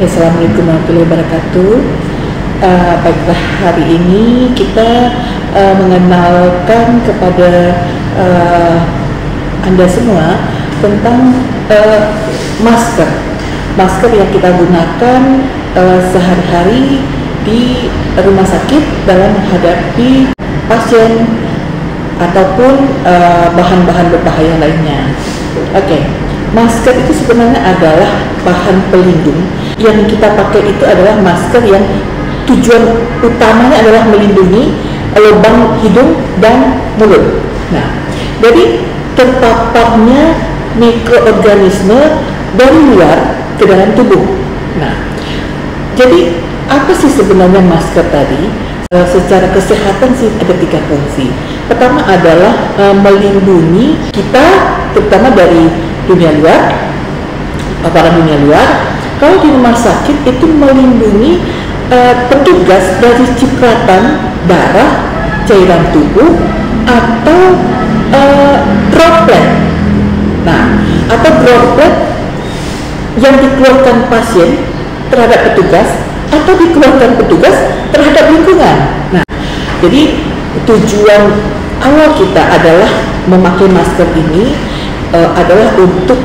Assalamualaikum warahmatullahi wabarakatuh. Baiklah, hari ini kita mengenalkan kepada Anda semua tentang masker yang kita gunakan sehari-hari di rumah sakit dalam menghadapi pasien ataupun bahan-bahan berbahaya lainnya. Oke. Masker itu sebenarnya adalah bahan pelindung. Yang kita pakai itu adalah masker yang tujuan utamanya adalah melindungi lubang hidung dan mulut. Nah, jadi terpaparnya mikroorganisme dari luar ke dalam tubuh. Nah, jadi apa sih sebenarnya masker tadi? Secara kesehatan sih ada 3 fungsi. Pertama adalah melindungi kita terutama dari dunia luar, paparan dunia luar. Kalau di rumah sakit itu melindungi petugas dari cipratan darah, cairan tubuh, atau droplet. Nah, atau droplet yang dikeluarkan pasien terhadap petugas atau dikeluarkan petugas terhadap lingkungan. Nah, jadi tujuan awal kita adalah memakai masker ini adalah untuk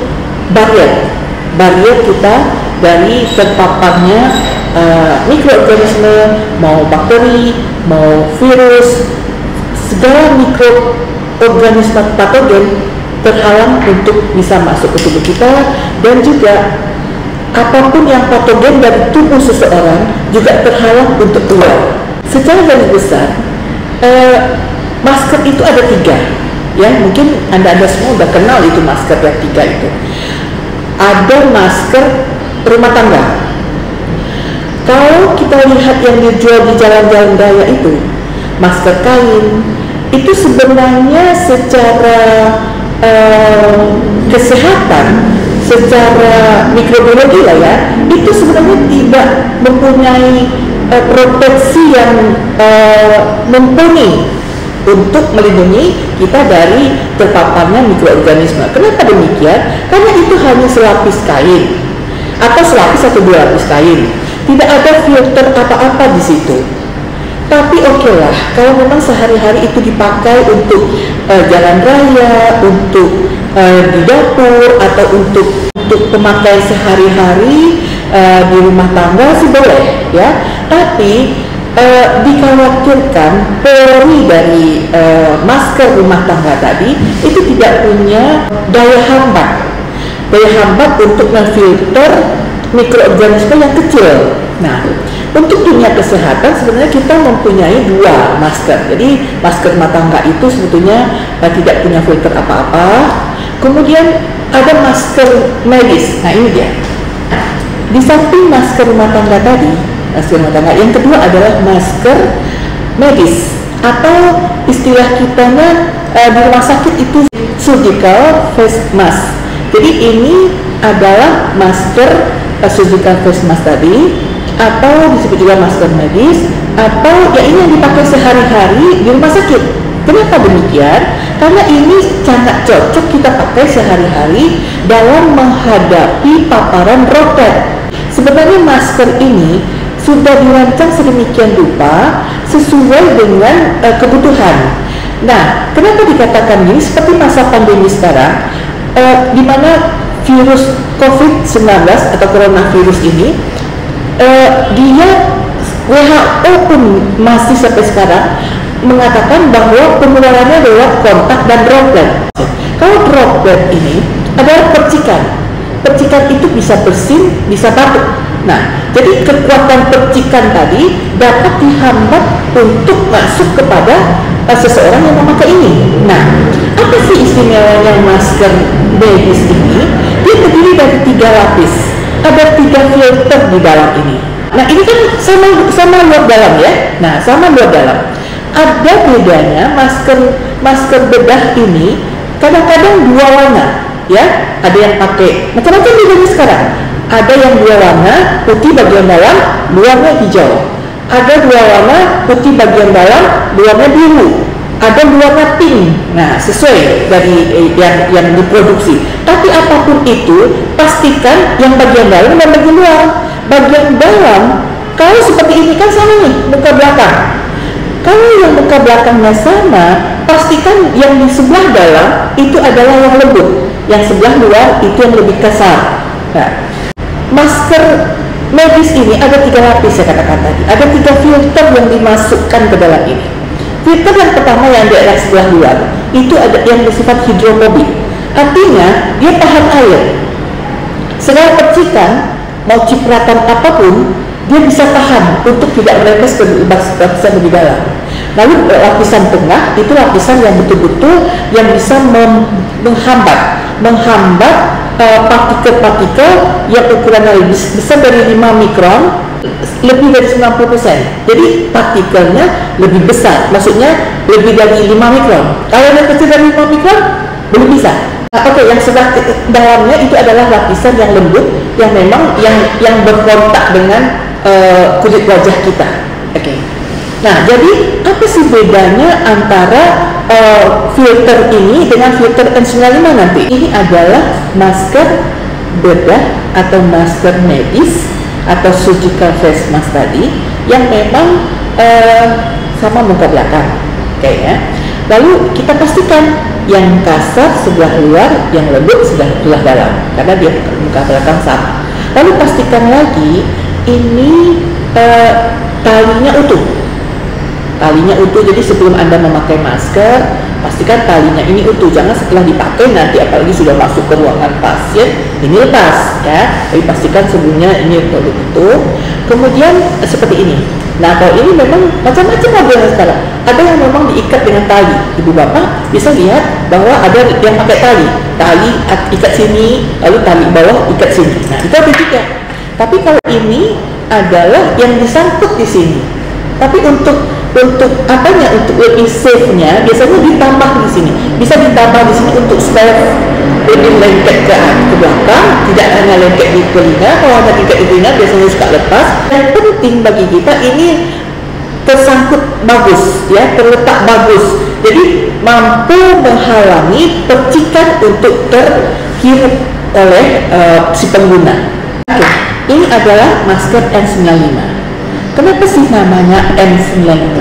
barrier kita dari terpaparnya mikroorganisme, mau bakteri, mau virus, segala mikroorganisme patogen terhalang untuk bisa masuk ke tubuh kita, dan juga apapun yang patogen dari tubuh seseorang juga terhalang untuk keluar. Secara garis besar, masker itu ada 3. Ya, mungkin anda semua udah kenal itu masker yang 3 itu. Ada masker rumah tangga. Kalau kita lihat yang dijual di jalan-jalan raya itu, masker kain, itu sebenarnya secara kesehatan, secara mikrobiologi lah ya, itu sebenarnya tidak mempunyai proteksi yang mumpuni untuk melindungi kita dari terpaparnya mikroorganisme. Kenapa demikian? Karena itu hanya selapis kain atau selapis atau 2 lapis kain. Tidak ada filter apa-apa di situ. Tapi oke lah, kalau memang sehari-hari itu dipakai untuk jalan raya, untuk di dapur, atau untuk pemakaian sehari-hari di rumah tangga sih boleh ya. Tapi dikhawatirkan pori dari masker rumah tangga tadi itu tidak punya daya hambat untuk memfilter mikroorganisme yang kecil. Nah, untuk dunia kesehatan sebenarnya kita mempunyai 2 masker. Jadi masker rumah tangga itu sebetulnya tidak punya filter apa-apa. Kemudian ada masker medis. Nah, ini dia. Di samping masker rumah tangga tadi, masker rumah tangga yang kedua adalah masker medis, atau istilah kitanya di rumah sakit itu surgical face mask. Jadi ini adalah masker surgical face mask tadi, atau disebut juga masker medis, atau ya ini yang dipakai sehari-hari di rumah sakit. Kenapa demikian? Karena ini sangat cocok kita pakai sehari-hari dalam menghadapi paparan droplet. Sebenarnya masker ini sudah dirancang sedemikian rupa sesuai dengan kebutuhan. Nah, kenapa dikatakan ini seperti masa pandemi sekarang, di mana virus COVID-19 atau coronavirus ini, dia WHO pun masih sampai sekarang mengatakan bahwa penularannya lewat kontak dan droplet. Kalau droplet ini adalah percikan itu bisa bersin, bisa batuk. Nah, jadi kekuatan percikan tadi dapat dihambat untuk masuk kepada seseorang yang memakai ini. Nah, apa sih istimewanya masker medis ini? Dia terdiri dari 3 lapis. Ada 3 filter di dalam ini. Nah, ini kan sama luar dalam ya. Nah, sama luar dalam. Ada bedanya masker bedah ini kadang-kadang 2 warna ya. Ada yang pakai macam-macam bedanya sekarang. Ada yang 2 warna, putih bagian dalam, luarnya hijau. Ada 2 warna, putih bagian dalam, luarnya biru. Ada 2 warna pink. Nah, sesuai dari yang diproduksi. Tapi apapun itu, pastikan yang bagian dalam dan bagian luar. bagian dalam, kalau seperti ini kan sama nih, muka belakang. Kalau yang muka belakangnya sama, pastikan yang di sebelah dalam itu adalah yang lembut, yang sebelah luar itu yang lebih kasar. Nah, masker medis ini ada 3 lapis, saya katakan tadi. Ada 3 filter yang dimasukkan ke dalam ini. Filter yang pertama yang di daerah sebelah luar itu ada yang bersifat hidrofobik, artinya dia tahan air. Segala percikan, mau cipratan apapun, dia bisa tahan untuk tidak menetes ke lapisan lebih dalam. Lalu lapisan tengah itu lapisan yang betul-betul yang bisa menghambat partikel-partikel yang ukurannya lebih besar dari 5 mikron, lebih dari 90%. Jadi partikelnya lebih besar, maksudnya lebih dari 5 mikron. Kalau yang kecil dari 5 mikron belum bisa. Oke, yang sebelah dalamnya itu adalah lapisan yang lembut, yang memang yang berkontak dengan kulit wajah kita. Oke. Nah, jadi apa sih bedanya antara filter ini dengan filter N95 nanti? Ini adalah masker bedah atau masker medis atau surgical face mask tadi yang memang sama muka belakang. Oke ya. Lalu kita pastikan yang kasar sebelah luar, yang lembut sebelah dalam, karena dia muka belakang sama. Lalu pastikan lagi ini talinya utuh. Talinya utuh, jadi sebelum Anda memakai masker, pastikan talinya ini utuh. Jangan setelah dipakai nanti apalagi sudah masuk ke ruangan pasien, ini lepas ya. Tapi pastikan sebelumnya ini utuh. Kemudian seperti ini. Nah, kalau ini memang macam-macam modelnya sekarang. Ada yang memang diikat dengan tali. Ibu bapak bisa lihat bahwa ada yang pakai tali ikat sini, lalu tali bawah ikat sini. Nah, itu ada juga. Tapi kalau ini adalah yang disangkut di sini. Tapi untuk apanya, untuk lebih safe-nya biasanya ditambah di sini. Bisa ditambah di sini untuk supaya lebih lengket ke belakang, tidak hanya lengket di telinga. Kalau hanya lengket di telinga biasanya suka lepas. Yang penting bagi kita ini tersangkut bagus, ya, terletak bagus. Jadi mampu menghalangi percikan untuk terhirup oleh si pengguna. Oke, ini adalah masker N95. Kenapa sih namanya N95?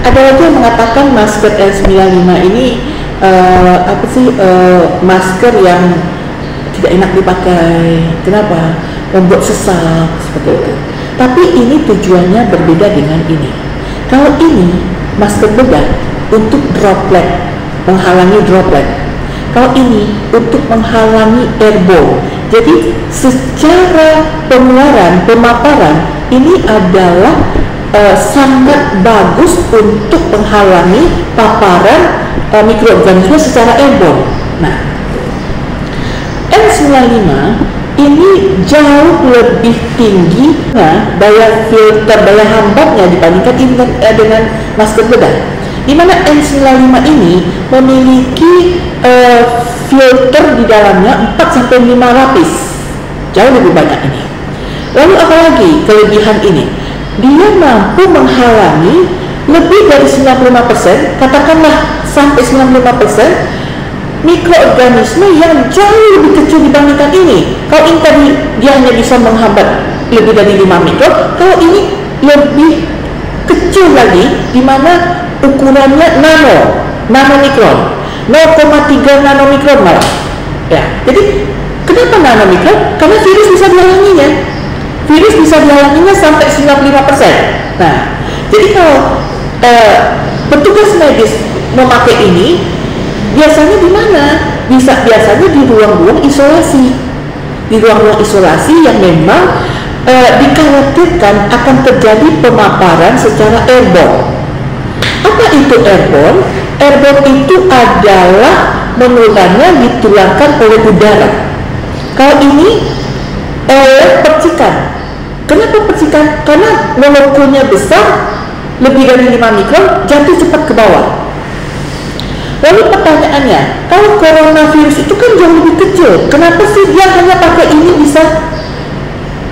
Ada lagi yang mengatakan masker N95 ini masker yang tidak enak dipakai. Kenapa? Membuat sesak seperti itu. Tapi ini tujuannya berbeda dengan ini. Kalau ini masker bedah untuk droplet, menghalangi droplet. Kalau ini untuk menghalangi airborne. Jadi secara penularan, pemaparan ini adalah sangat bagus untuk menghalangi paparan mikroorganisme secara airborne. Nah, N95 ini jauh lebih tinggi daya filter, daya hambatnya dibandingkan dengan masker bedah. Di mana N95 ini memiliki filter di dalamnya 4-5 lapis, jauh lebih banyak ini. Lalu apalagi kelebihan ini? Dia mampu menghalangi lebih dari 95%, katakanlah sampai 95% mikroorganisme yang jauh lebih kecil dibandingkan ini. Kalau ini tadi dia hanya bisa menghambat lebih dari 5 mikron, kalau ini lebih kecil lagi, di mana ukurannya nanomikron, 0,3 nanomikron malah. Ya, jadi kenapa nanomikron? Karena virus bisa dihalanginya. Virus bisa dihalanginya sampai 95%. Nah, jadi kalau petugas medis memakai ini, biasanya di mana? Biasanya di ruang-ruang isolasi. Di ruang-ruang isolasi yang memang dikhawatirkan akan terjadi pemaparan secara airborne. Apa itu airborne? Airborne itu adalah menularnya ditularkan oleh udara. Kalau ini percikan. Kenapa percikan? Karena molekulnya besar, lebih dari 5 mikron, jatuh cepat ke bawah. Lalu pertanyaannya, kalau coronavirus itu kan jauh lebih kecil, kenapa sih dia hanya pakai ini bisa?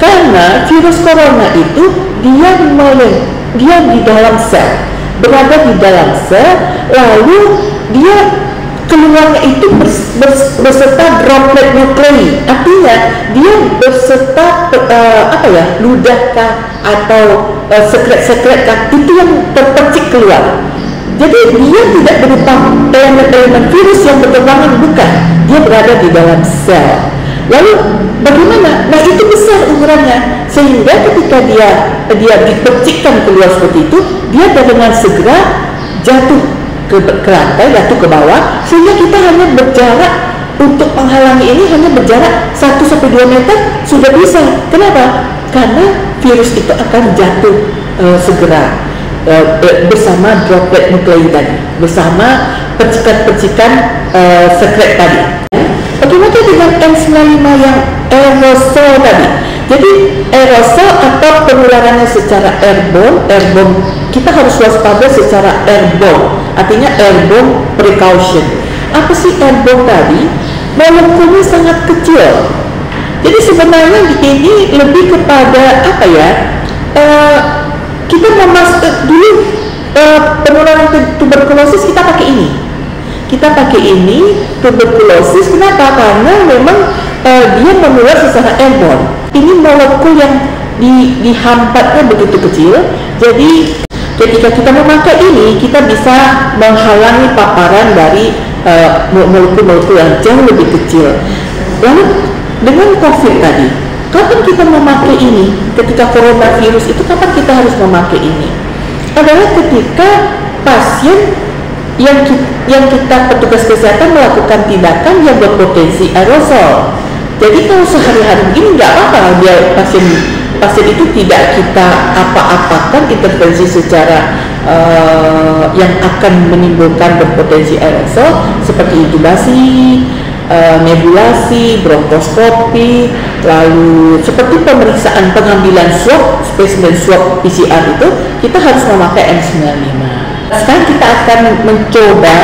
Karena virus corona itu dia di dalam sel, berada di dalam sel, lalu dia keluarnya itu berserta droplet nuklei, artinya dia berserta ludah kah atau sekret-sekret kah, itu yang terpercik keluar. Jadi dia tidak berupa elemen-elemen virus yang berterbangan, bukan, dia berada di dalam sel. Lalu bagaimana? Nah, itu besar ukurannya, sehingga ketika dia dipercikkan keluar seperti itu, dia dengan segera jatuh ke lantai, jatuh ke bawah, sehingga kita hanya berjarak untuk menghalangi ini, hanya berjarak 1-2 meter sudah bisa. Kenapa? Karena virus itu akan jatuh segera bersama droplet nuklei tadi, bersama percikan-percikan sekret tadi. Bagaimana dengan N95 yang aerosol tadi? Jadi aerosol atau penularannya secara airborne, kita harus waspada secara airborne, artinya airborne precaution. Apa sih airborne tadi? Molekulnya sangat kecil. Jadi sebenarnya ini lebih kepada apa ya? Kita memastikan dulu penularan tuberkulosis kita pakai ini. Tuberkulosis. Kenapa? Karena memang dia menular secara airborne. Ini molekul yang dihambatnya begitu kecil. Jadi ketika kita memakai ini, kita bisa menghalangi paparan dari molekul-molekul yang jauh lebih kecil. Lalu dengan COVID tadi, kapan kita memakai ini? Ketika coronavirus itu kapan kita harus memakai ini? Adalah ketika pasien yang kita petugas kesehatan melakukan tindakan yang berpotensi aerosol. Jadi kalau sehari-hari begini nggak apa-apa, dia pasien itu tidak kita apa-apakan intervensi secara yang akan menimbulkan berpotensi aerosol seperti intubasi, nebulasi, bronkoskopi, lalu seperti pemeriksaan pengambilan swab, spesimen swab PCR itu kita harus memakai N95. Sekarang kita akan mencoba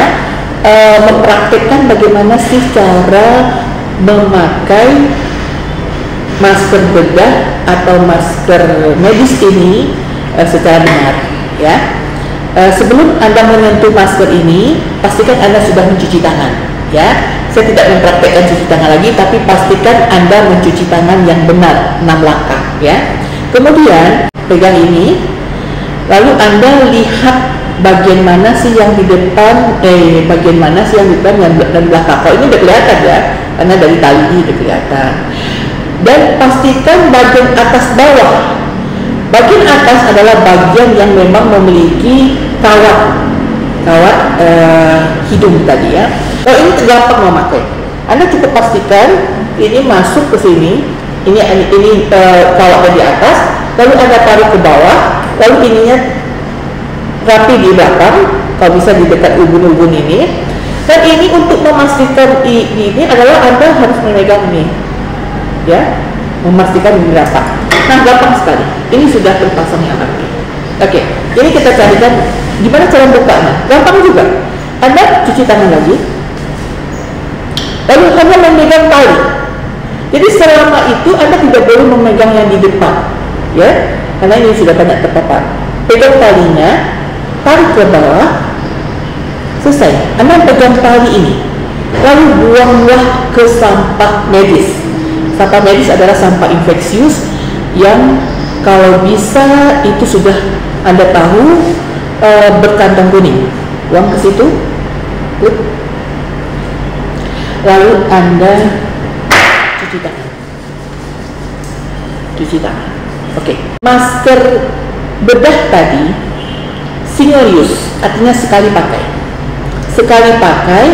mempraktikkan bagaimana sih cara memakai masker bedah atau masker medis ini secara benar, ya. Sebelum Anda menyentuh masker ini, pastikan Anda sudah mencuci tangan, ya. Saya tidak mempraktikkan cuci tangan lagi, tapi pastikan Anda mencuci tangan yang benar, 6 langkah, ya. Kemudian pegang ini, lalu Anda lihat bagian mana sih yang di depan, bagian mana sih yang di depan, yang di belakang. Kalau ini udah kelihatan ya, karena dari tali ini udah kelihatan. Dan pastikan bagian atas bawah. Bagian atas adalah bagian yang memang memiliki kawat hidung tadi ya. Kalau ini gampang memakai. Anda cukup pastikan ini masuk ke sini. Ini kawatnya di atas, lalu Anda tarik ke bawah, lalu ininya rapi di belakang, kalau bisa di dekat ubun-ubun ini. Dan ini untuk memastikan ini adalah Anda harus memegang ini, ya, memastikan ini rapat. Nah, gampang sekali. Ini sudah terpasang yang rapi. Oke, jadi kita carikan gimana cara bukanya. Gampang juga. Anda cuci tangan lagi, lalu hanya memegang tali. Jadi selama itu Anda tidak boleh memegang yang di depan, ya, karena ini sudah banyak terpapar. Pegang talinya, tarik ke bawah, selesai. Anda pegang tali ini, lalu buanglah ke sampah medis. Sampah medis adalah sampah infeksius yang kalau bisa itu sudah Anda tahu berkantong kuning. Buang ke situ, lalu Anda cuci tangan. Oke. Masker bedah tadi single use, artinya sekali pakai. Sekali pakai,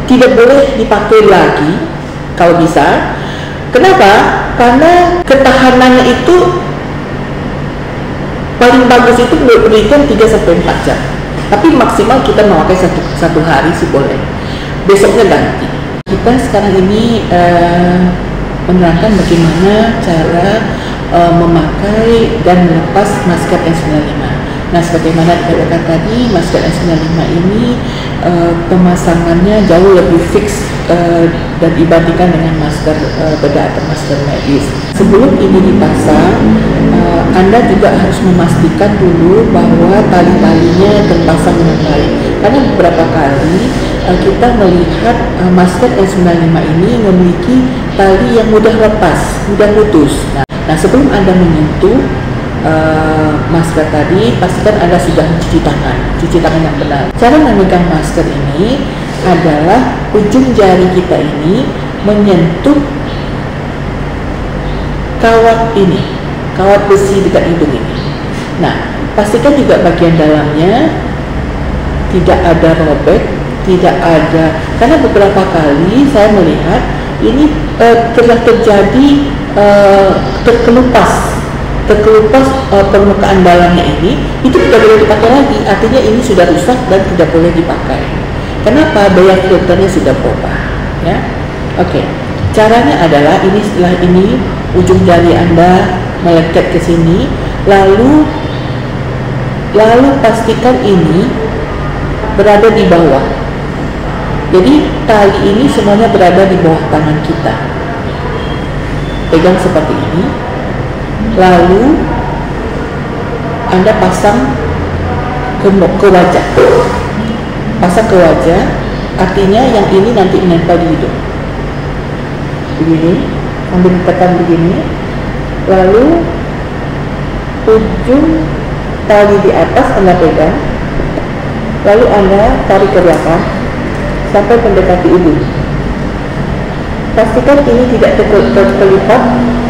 tidak boleh dipakai lagi kalau bisa. Kenapa? Karena ketahanannya itu paling bagus itu menurut penelitian 3-4 jam. Tapi maksimal kita memakai satu hari sih boleh. Besoknya ganti. Kita sekarang ini menerangkan bagaimana cara memakai dan melepas masker N95. Nah, sebagaimana dikatakan tadi, masker N95 ini pemasangannya jauh lebih fix dan dibandingkan dengan masker bedah atau masker medis. Sebelum ini dipasang, Anda juga harus memastikan dulu bahwa tali-talinya terpasang dengan baik. Karena beberapa kali kita melihat masker N95 ini memiliki tali yang mudah lepas, mudah putus. Nah, sebelum Anda menyentuh masker tadi, pastikan Anda sudah cuci tangan yang benar. Cara memegang masker ini adalah ujung jari kita ini menyentuh kawat besi dekat hidung ini. Nah, pastikan juga bagian dalamnya tidak ada robek, tidak ada, karena beberapa kali saya melihat ini telah terjadi terkelupas permukaan dalamnya ini, itu tidak boleh dipakai lagi, artinya ini sudah rusak dan tidak boleh dipakai. Kenapa? Daya filternya sudah berubah, ya. Oke. Caranya adalah ini, setelah ini ujung jari Anda melekat ke sini, lalu pastikan ini berada di bawah. Jadi tali ini semuanya berada di bawah tangan kita. Pegang seperti ini. Lalu Anda pasang ke wajah. Pasang ke wajah, artinya yang ini nanti menempel di hidung. Begini, ambil tekan begini. Lalu ujung tali di atas Anda pegang. Lalu Anda tarik ke belakang sampai mendekati hidung. Pastikan ini tidak terlipat,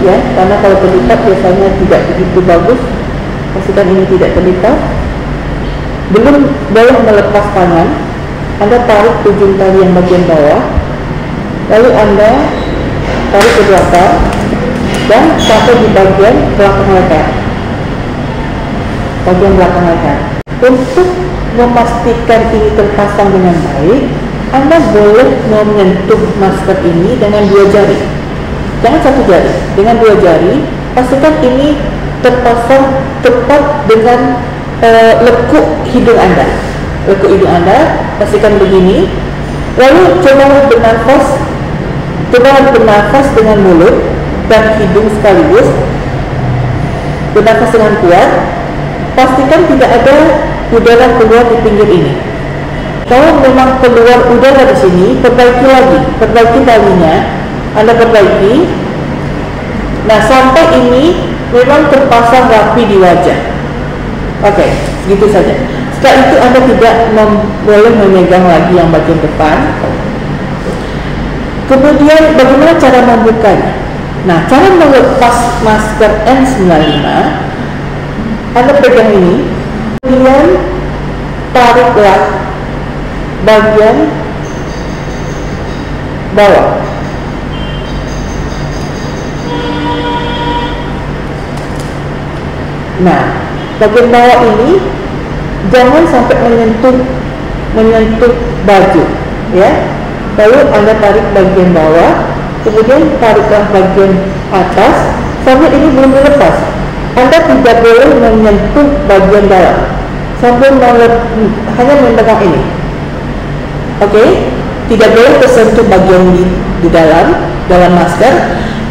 ya, karena kalau terlipat biasanya tidak begitu bagus. Pastikan ini tidak terlipat. Belum boleh melepas tangan. Anda tarik ujung tali yang bagian bawah, lalu Anda tarik ke belakang dan sampai di bagian belakang leher. Bagian belakang leher. Untuk memastikan ini terpasang dengan baik, Anda boleh menyentuh masker ini dengan 2 jari. Jangan 1 jari, dengan 2 jari. Pastikan ini terpasang tepat dengan lekuk hidung Anda. Lekuk hidung Anda, pastikan begini. Lalu coba bernafas dengan mulut dan hidung sekaligus. Bernafas dengan kuat. Pastikan tidak ada udara keluar di pinggir ini. Kalau memang keluar udara di sini, perbaiki talinya, Anda perbaiki. Nah, sampai ini memang terpasang rapi di wajah. Oke, gitu saja. Setelah itu Anda tidak boleh memegang lagi yang bagian depan. Kemudian bagaimana cara membukanya? Nah, cara melepas masker N95, Anda pegang ini, kemudian tariklah bagian bawah. Nah, bagian bawah ini jangan sampai menyentuh baju, ya. Lalu Anda tarik bagian bawah, kemudian tariklah bagian atas sampai ini belum dilepas. Anda tidak boleh menyentuh bagian dalam sambil hanya memegang ini. Oke, tidak boleh tersentuh bagian di dalam masker.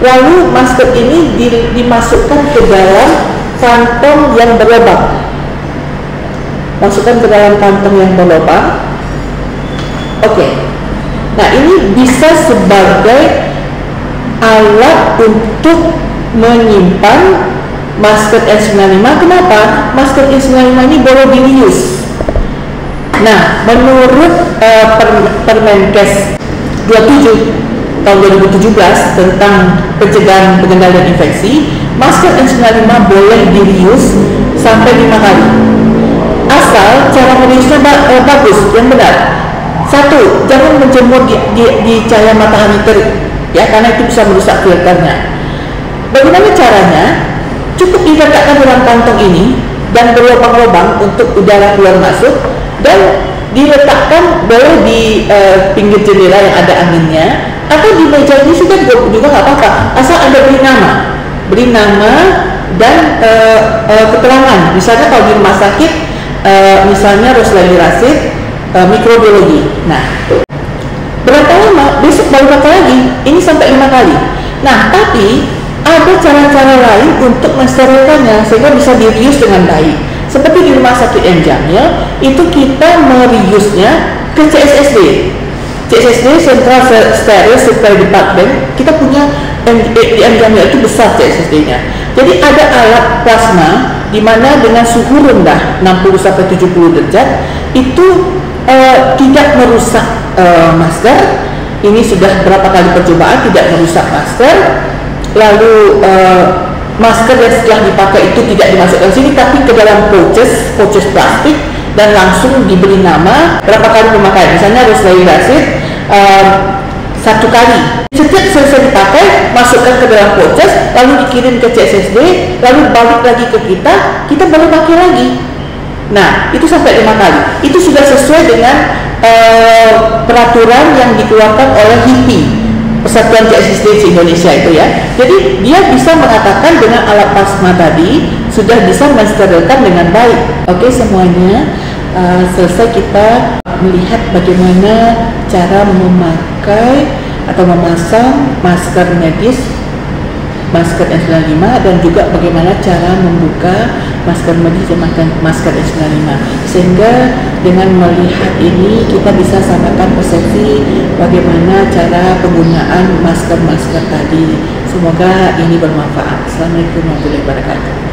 Lalu masker ini dimasukkan ke dalam kantong yang berlubang. Masukkan ke dalam kantong yang berlubang. Oke. Nah, ini bisa sebagai alat untuk menyimpan masker N95. Kenapa? Masker N95 ini boleh di-reuse. Nah, menurut Permenkes 27 tahun 2017 tentang pencegahan pengendalian infeksi, masker N95 boleh di-reuse sampai 5 kali. Asal cara mereuse-nya bagus, yang benar. 1, jangan menjemur di cahaya matahari terik, ya, karena itu bisa merusak filternya. Bagaimana caranya? Cukup diletakkan dalam kantong ini dan berlubang-lubang untuk udara keluar masuk, dan diletakkan boleh di pinggir jendela yang ada anginnya, atau di meja ini juga nggak apa-apa, asal Anda beri nama dan keterangan. Misalnya kalau di rumah sakit, misalnya Roslani Rasid, mikrobiologi. Nah, berapa lama? Besok baru pakai lagi. sampai 5 kali. Nah, tapi ada cara-cara lain untuk mensterilkannya sehingga bisa di-reuse dengan baik. Seperti di Rumah Sakit M. Jamil, itu kita mereuse-nya ke CSSD. CSSD Central Sterile Supply Department, kita punya di M. Jamil itu besar CSSD-nya. Jadi ada alat plasma di mana dengan suhu rendah 60-70 derajat itu tidak merusak masker. Ini sudah berapa kali percobaan tidak merusak masker. Lalu masker yang setelah dipakai itu tidak dimasukkan sini tapi ke dalam pouches plastik dan langsung diberi nama berapa kali pemakaian. Misalnya Rosemary Acid 1 kali. Setiap selesai dipakai, masukkan ke dalam pouches, lalu dikirim ke CSSD, lalu balik lagi ke kita baru pakai lagi. Nah, itu sampai 5 kali. Itu sudah sesuai dengan peraturan yang dikeluarkan oleh HIPI, Persatuan CSSD Indonesia itu ya. Jadi dia bisa mengatakan dengan alat plasma tadi sudah bisa mensterilkan dengan baik. Oke, semuanya selesai kita melihat bagaimana cara memakai atau memasang masker medis, masker N95, dan juga bagaimana cara membuka masker medis dan masker N95. Sehingga dengan melihat ini kita bisa samakan persepsi bagaimana cara penggunaan masker-masker tadi. Semoga ini bermanfaat. Assalamualaikum warahmatullahi wabarakatuh.